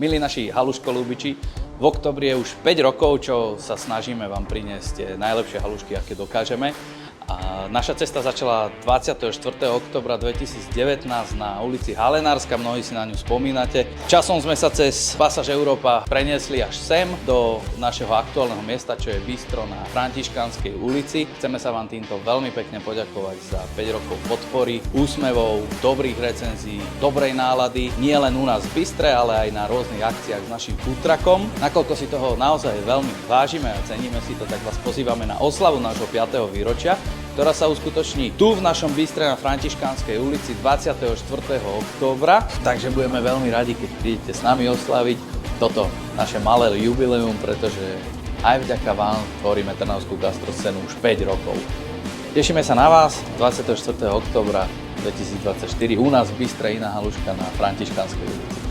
Milí naši haluškolúbiči, v októbri je už 5 rokov, čo sa snažíme vám priniesť tie najlepšie halušky, aké dokážeme. A naša cesta začala 24. októbra 2019 na ulici Halenárska, mnohí si na ňu spomínate. Časom sme sa cez pasáž Európa preniesli až sem do našeho aktuálneho miesta, čo je bistro na Františkanskej ulici. Chceme sa vám týmto veľmi pekne poďakovať za 5 rokov podpory, úsmevov, dobrých recenzií, dobrej nálady, nie len u nás v bistre, ale aj na rôznych akciách s našim foodtruckom. Nakoľko si toho naozaj veľmi vážime a ceníme si to, tak vás pozývame na oslavu nášho 5. výročia, ktorá sa uskutoční tu v našom bistre na Františkanskej ulici 24. októbra. Takže budeme veľmi radi, keď prídete s nami oslaviť toto naše malé jubileum, pretože aj vďaka vám tvoríme trnavskú gastroscénu už 5 rokov. Tešíme sa na vás 24. októbra 2024 u nás v bistre Iná haluška na Františkanskej ulici.